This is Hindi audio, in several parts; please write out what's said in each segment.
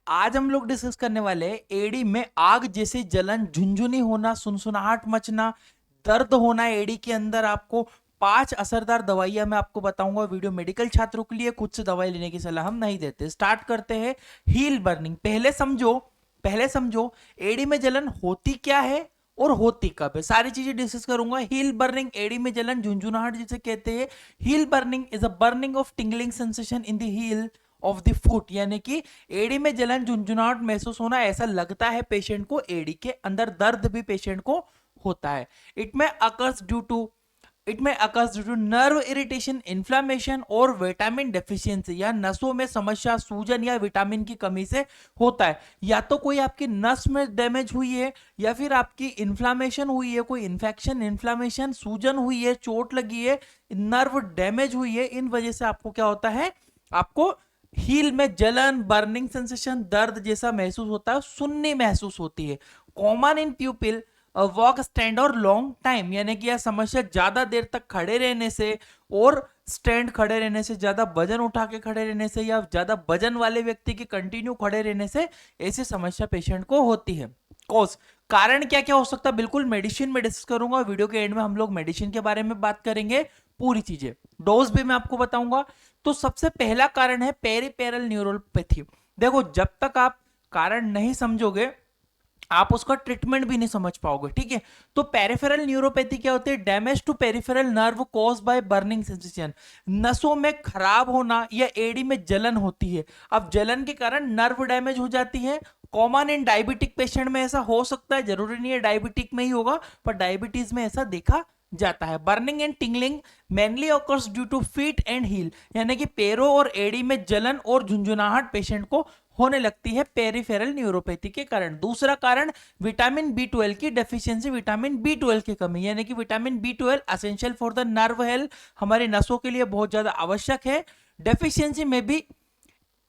आज हम लोग डिस्कस करने वाले हैं एडी में आग जैसी जलन, झुंझुनी होना, सुनसुनाहट मचना, दर्द होना एडी के अंदर। आपको 5 असरदार दवाइयां मैं आपको बताऊंगा। वीडियो मेडिकल छात्रों के लिए, खुद से दवाई लेने की सलाह हम नहीं देते। स्टार्ट करते हैं। Heel burning. पहले समझो एडी में जलन होती क्या है और होती कब है, सारी चीजें डिस्कस करूंगा। हील बर्निंग, एडी में जलन, झुंझुनाहट जिसे कहते हैं। Heel burning is a burning of tingling sensation in the heel of the foot, यानी कि एड़ी में जलन, झुंझुनाहट महसूस होना, ऐसा लगता है पेशेंट को। एड़ी के अंदर दर्द भी पेशेंट को होता है। इट में occurs due to nerve irritation, inflammation और विटामिन डेफिशिएंसी, या नसों में समस्या, सूजन या विटामिन की कमी से होता है। या तो कोई आपकी नस में डैमेज हुई है, या फिर आपकी इन्फ्लामेशन हुई है, कोई इन्फेक्शन, इन्फ्लामेशन, सूजन हुई है, चोट लगी है, नर्व डैमेज हुई है। इन वजह से आपको क्या होता है, आपको हील में जलन, बर्निंग सेंसेशन, दर्द जैसा महसूस होता है, सुन्नी महसूस होती है। Common in people walk, stand और लॉन्ग टाइम, यानी कि यह समस्या ज्यादा देर तक खड़े रहने से और स्टैंड खड़े रहने से, ज्यादा वजन उठा के खड़े रहने से, या ज्यादा वजन वाले व्यक्ति के कंटिन्यू खड़े रहने से ऐसी समस्या पेशेंट को होती है। कॉज, कारण क्या क्या हो सकता है, बिल्कुल मेडिसिन में डिस्कस करूंगा। वीडियो के एंड में हम लोग मेडिसिन के बारे में बात करेंगे, पूरी चीजें। डोज भी मैं आपको बताऊंगा। तो सबसे पहला कारण है पेरिफेरल न्यूरोपैथी। देखो, जब तक आप कारण नहीं समझोगे आप उसका ट्रीटमेंट भी नहीं समझ पाओगे, ठीक है। तो पेरिफेरल न्यूरोपैथी क्या होती है, damage to peripheral nerve cause by burning sensation, नसों में खराब होना या एड़ी में जलन होती है। अब जलन के कारण नर्व डैमेज हो जाती है। कॉमन इन डायबिटिक पेशेंट में ऐसा हो सकता है, जरूरी नहीं है डायबिटिक में ही होगा, पर डायबिटीज में ऐसा देखा जाता है। Burning and tingling mainly occurs due to feet and heel, यानी कि पैरों और एड़ी में जलन और झुंझुनाहट पेशेंट को होने लगती है पेरिफेरल न्यूरोपैथी के कारण। दूसरा कारण विटामिन B12 की डेफिशिएंसी, विटामिन B12 की कमी, यानी कि vitamin B12 essential for the nerve health, हमारी नसों के लिए बहुत ज्यादा आवश्यक है। डेफिशिएंसी में भी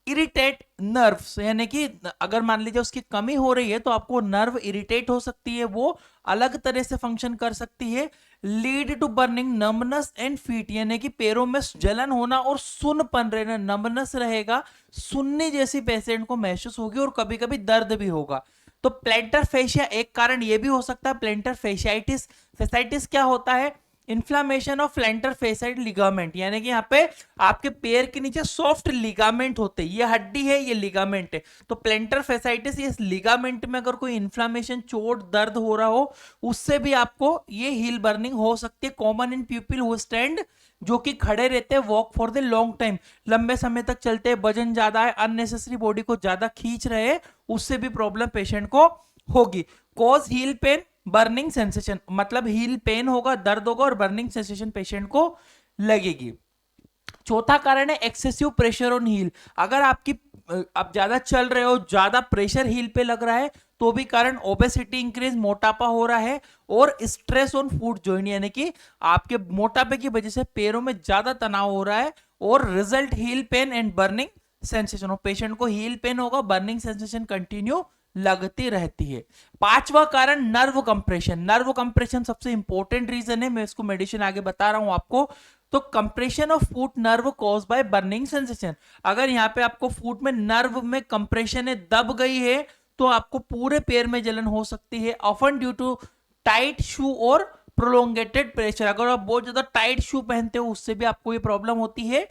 इरिटेट नर्व्स, यानी कि अगर मान लीजिए उसकी कमी हो रही है तो आपको नर्व इरिटेट हो सकती है, वो अलग तरह से फंक्शन कर सकती है। Lead to burning, numbness and feet, यानी कि पैरों में जलन होना और सुन्नपन रहना, नमनेस रहेगा, सुन्नी जैसी पेशेंट को महसूस होगी, और कभी कभी दर्द भी होगा। तो प्लेंटर फेशिया एक कारण ये भी हो सकता है, प्लेंटर फेशियाइटिस। फेसाइटिस क्या होता है, इन्फ्लामेशन ऑफ प्लेंटर फेसाइड लिगामेंट, यानी कि यहाँ पे आपके पैर के नीचे सॉफ्ट लिगामेंट होते हैं, ये हड्डी है, ये लिगामेंट है। तो प्लेंटर फेसाइटिस, इस लिगामेंट में अगर कोई इन्फ्लामेशन, चोट, दर्द हो रहा हो, उससे भी आपको ये हील बर्निंग हो सकती है। Common in people who stand, जो कि खड़े रहते हैं, walk for the long time, लंबे समय तक चलते हैं, वजन ज्यादा है, अननेसेसरी बॉडी को ज्यादा खींच रहे हैं, उससे भी प्रॉब्लम पेशेंट को होगी। Cause heal pen, burning sensation, मतलब हील पेन होगा, दर्द होगा और बर्निंग सेंसेशन पेशेंट को लगेगी। चौथा कारण है एक्सेसिव प्रेशर ऑन हील, अगर आपकी आप ज्यादा चल रहे हो, ज्यादा प्रेशर हील पे लग रहा है, तो भी कारण ओबेसिटी इंक्रीज, मोटापा हो रहा है, और स्ट्रेस ऑन फुट जॉइंट, यानी कि आपके मोटापे की वजह से पैरों में ज्यादा तनाव हो रहा है, और result heal pen and burning sensation, और पेशेंट को हील पेन होगा, बर्निंग सेंसेशन कंटिन्यू लगती रहती है। पांचवा कारण नर्व कंप्रेशन। नर्व कंप्रेशन सबसे इंपॉर्टेंट रीजन है, मैं इसको मेडिसिन आगे बता रहा हूं आपको। तो compression of foot nerve cause by burning sensation, अगर यहाँ पे आपको फुट में नर्व में कंप्रेशन है, दब गई है, तो आपको पूरे पैर में जलन हो सकती है। ऑफन ड्यू टू टाइट शू और प्रोलोंगेटेड प्रेशर, अगर आप बहुत ज्यादा टाइट शू पहनते हो उससे भी आपको ये प्रॉब्लम होती है।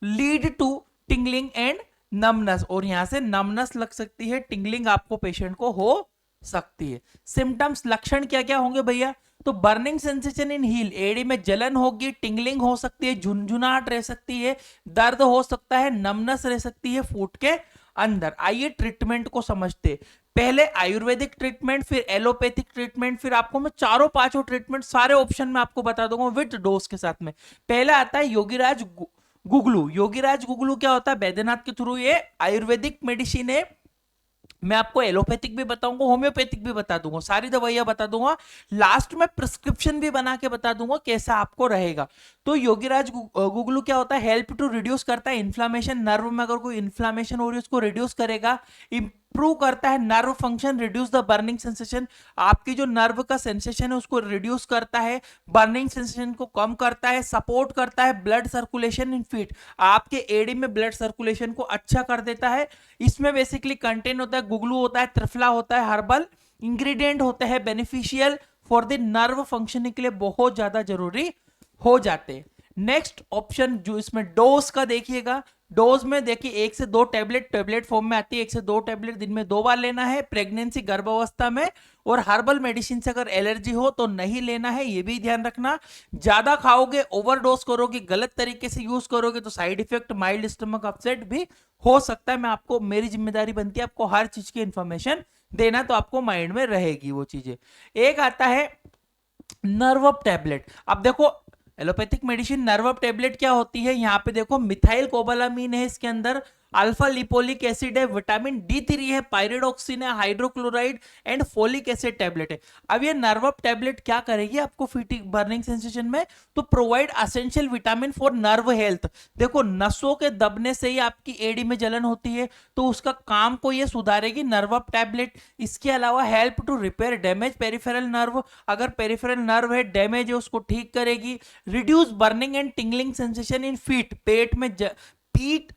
Lead to tingling and numbness, और यहां से नमनेस लग सकती है, टिंगलिंग आपको पेशेंट को हो सकती है। सिम्टम्स, लक्षण क्या क्या होंगे भैया, तो बर्निंग सेंसेशन इन हील, एड़ी में जलन होगी, टिंगलिंग हो सकती है, झुनझुनाहट रह सकती है, दर्द हो सकता है, नमनेस रह सकती है फुट के अंदर। आइए ट्रीटमेंट को समझते, पहले आयुर्वेदिक ट्रीटमेंट, फिर एलोपैथिक ट्रीटमेंट, फिर आपको मैं चारों पांचों ट्रीटमेंट सारे ऑप्शन में आपको बता दूंगा विद डोज के साथ में। पहला आता है योगीराज गुगलू। योगीराज गुगलू क्या होता है, बैद्यनाथ के थ्रू ये आयुर्वेदिक मेडिसिन है। मैं आपको एलोपैथिक भी बताऊंगा, होम्योपैथिक भी बता दूंगा, सारी दवाइयां बता दूंगा, लास्ट में प्रिस्क्रिप्शन भी बना के बता दूंगा कैसा आपको रहेगा। तो योगीराज गुगलू क्या होता है, हेल्प टू रिड्यूस करता है इन्फ्लामेशन, नर्व में अगर कोई इन्फ्लामेशन हो रही है उसको रिड्यूस करेगा। इम्प्रूव करता है nerve function, reduce the burning sensation, आपकी जो नर्व का सेंसेशन है उसको रिड्यूस करता है, बर्निंग सेंसेशन को कम करता है, सपोर्ट करता है ब्लड सर्कुलेशन इन फीट, आपके एडी में ब्लड सर्कुलेशन को अच्छा कर देता है। इसमें बेसिकली कंटेंट होता है, गुगलू होता है, त्रिफला होता है, हर्बल इंग्रेडिएंट होते हैं, beneficial for the nerve functioning के लिए बहुत ज्यादा जरूरी हो जाते हैं। नेक्स्ट ऑप्शन जो इसमें डोज का देखिएगा, डोज में देखिए 1 से 2 टेबलेट फॉर्म में आती है, 1 से 2 टेबलेट दिन में 2 बार लेना है प्रेगनेंसी गर्भावस्था में, और हर्बल मेडिसिन से अगर एलर्जी हो तो नहीं लेना है, ये भी ध्यान रखना। ज्यादा खाओगे, ओवरडोज करोगे, गलत तरीके से यूज करोगे तो side effect mild stomach upset भी हो सकता है। मैं आपको, मेरी जिम्मेदारी बनती है आपको हर चीज की इंफॉर्मेशन देना, तो आपको माइंड में रहेगी वो चीजें। एक आता है नर्व टैबलेट। अब देखो एलोपैथिक मेडिसिन नर्व टैबलेट क्या होती है, यहाँ पे देखो मिथाइल कोबालामीन है इसके अंदर, अल्फा लिपोलिक एसिड है, विटामिन D3 है, पायरिडोक्सिन है, hydrochloride and folic acid tablet है। अब ये नर्व टैबलेट क्या करेगी आपको फीटिंग बर्निंग सेंसेशन में, तो provide essential vitamin for nerve health. देखो नसों के दबने से ही आपकी एडी में जलन होती है, तो उसका काम को ये सुधारेगी नर्व टैबलेट। इसके अलावा help to repair damage peripheral nerve, अगर पेरिफेरल नर्व है डैमेज है उसको ठीक करेगी। Reduce burning and tingling sensation in feet, पेट में पीठ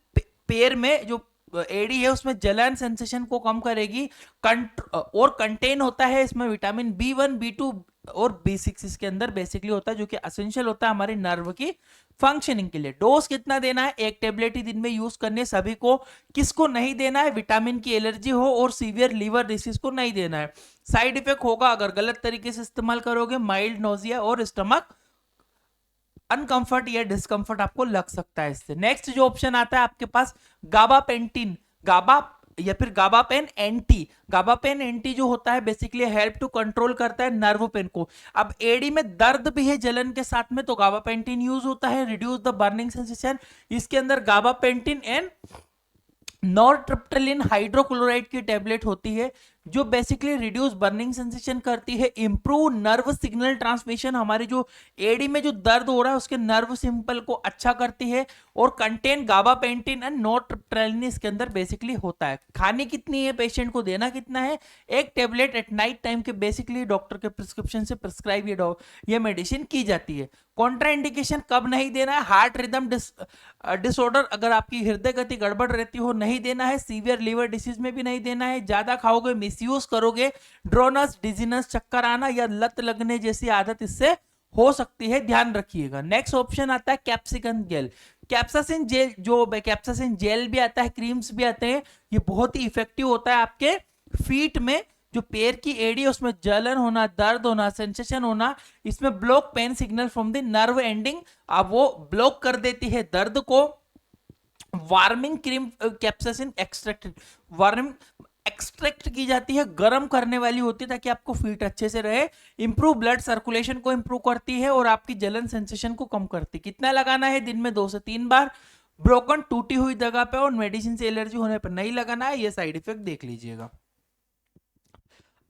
पैर में जो एडी है उसमें जलन सेंसेशन को कम करेगी। और कंटेन होता है इसमें विटामिन B1 B2 और B6 इसके अंदर बेसिकली होता है, जो कि एसेंशियल होता है हमारी नर्व की फंक्शनिंग के लिए। डोज कितना देना है, 1 टेबलेट ही दिन में यूज करनी है सभी को। किसको नहीं देना है, विटामिन की एलर्जी हो और सीवियर लीवर डिसीज को नहीं देना है। साइड इफेक्ट होगा अगर गलत तरीके से इस्तेमाल करोगे, माइल्ड नोजिया और स्टमक अनकंफर्ट या डिस्कंफर्ट आपको लग सकता है इससे। नेक्स्ट जो ऑप्शन आता है आपके पास गाबापेंटिन, गाबा या फिर गाबापेन एंटी। गाबापेन एंटी जो होता है बेसिकली हेल्प टू कंट्रोल करता है नर्व पेन को। अब एडी में दर्द भी है जलन के साथ में, तो गाबापेंटिन यूज होता है, रिड्यूस द बर्निंग सेंसेशन। इसके अंदर गाबापेंटिन एंड नॉरट्रिप्टिलिन हाइड्रोक्लोराइड की टैबलेट होती है, जो बेसिकली रिड्यूस बर्निंग सेंसेशन करती है, इंप्रूव नर्व सिग्नल ट्रांसमिशन, हमारी जो एडी में जो दर्द हो रहा है उसके नर्व सिंपल को अच्छा करती है, और कंटेन गाबापेंटिन एंड नॉरट्रिप्टिलिन इसके अंदर बेसिकली होता है। खानी कितनी है, पेशेंट को देना कितना है, 1 टेबलेट एट नाइट टाइम के बेसिकली डॉक्टर के प्रिस्क्रिप्शन से प्रिस्क्राइब ये मेडिसिन की जाती है। कॉन्ट्राइंडिकेशन कब नहीं देना है, हार्ट रिदम डिसऑर्डर, अगर आपकी हृदय गति गड़बड़ रहती हो नहीं देना है, सीवियर लीवर डिसीज में भी नहीं देना है, ज्यादा खाओगे मिसयूज करोगे, ड्रोनस डिजीनस चक्कर आना या लत लगने जैसी आदत इससे हो सकती है, ध्यान रखिएगा। नेक्स्ट ऑप्शन आता है कैप्सिकम जेल। कैप्सासिन जेल, जो कैप्सासिन जेल भी आता है, क्रीम्स भी आते हैं, ये बहुत ही इफेक्टिव होता है आपके फीट में जो पैर की एडी उसमें जलन होना, दर्द होना, सेंसेशन होना, इसमें block pain signal from the nerve ending, अब वो ब्लॉक कर देती है दर्द को। Warming cream capsaicin extract, warming extract की जाती है, गर्म करने वाली होती है ताकि आपको फीट अच्छे से रहे। इंप्रूव ब्लड सर्कुलेशन को इंप्रूव करती है और आपकी जलन सेंसेशन को कम करती है। कितना लगाना है, दिन में 2 से 3 बार। ब्रोकन टूटी हुई जगह पे और मेडिसिन से एलर्जी होने पर नहीं लगाना है, ये साइड इफेक्ट देख लीजिएगा।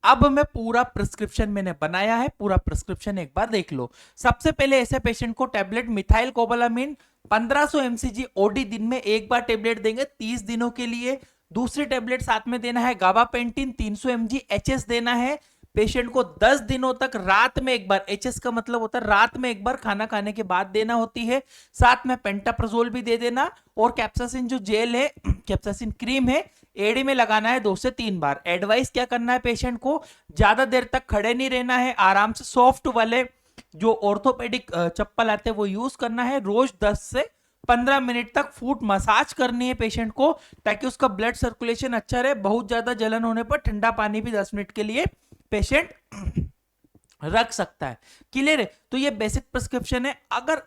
अब मैं पूरा प्रिस्क्रिप्शन मैंने बनाया है, पूरा प्रिस्क्रिप्शन एक बार देख लो। सबसे पहले ऐसे पेशेंट को टैबलेट मिथाइल कोबालामीन 1500 mcg ओडी दिन में 1 बार टेबलेट देंगे 30 दिनों के लिए। दूसरी टेबलेट साथ में देना है गाबापेंटिन 300 mg HS देना है पेशेंट को 10 दिनों तक, रात में एक बार, HS का मतलब होता है रात में एक बार खाना खाने के बाद देना होती है। साथ में पेंटाप्राजोल भी दे देना, और कैप्सासिन जो जेल है, कैप्सासिन क्रीम है, एडी में लगाना है 2 से 3 बार। एडवाइस क्या करना है पेशेंट को, ज्यादा देर तक खड़े नहीं रहना है, आराम से सॉफ्ट वाले जो ऑर्थोपेडिक चप्पल आते हैं वो यूज करना है। रोज 10 से 15 मिनट तक फुट मसाज करनी है पेशेंट को ताकि उसका ब्लड सर्कुलेशन अच्छा रहे। बहुत ज्यादा जलन होने पर ठंडा पानी भी 10 मिनट के लिए पेशेंट रख सकता है। क्लियर है, तो ये बेसिक प्रिस्क्रिप्शन है। अगर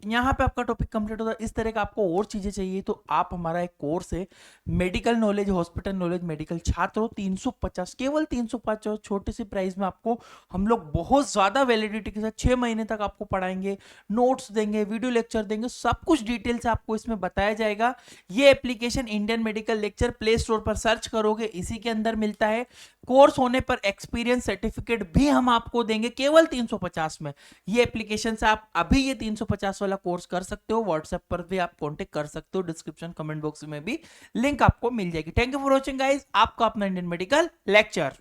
यहाँ पे आपका टॉपिक कंप्लीट होता है, इस तरह का आपको और चीजें चाहिए तो आप, हमारा एक कोर्स है medical knowledge, hospital knowledge, medical छात्र हो, 350, केवल 350 छोटे से प्राइस में आपको हम लोग बहुत ज्यादा वैलिडिटी के साथ 6 महीने तक आपको पढ़ाएंगे, नोट्स देंगे, वीडियो लेक्चर देंगे, सब कुछ डिटेल से आपको इसमें बताया जाएगा। ये application Indian medical lecture play store पर सर्च करोगे, इसी के अंदर मिलता है। कोर्स होने पर एक्सपीरियंस सर्टिफिकेट भी हम आपको देंगे केवल 350 में। ये एप्लीकेशन से आप अभी ये 350 वाला कोर्स कर सकते हो। व्हाट्सएप पर भी आप कांटेक्ट कर सकते हो, डिस्क्रिप्शन कमेंट बॉक्स में भी लिंक आपको मिल जाएगी। Thank you for watching guys, आपका अपना इंडियन मेडिकल लेक्चर।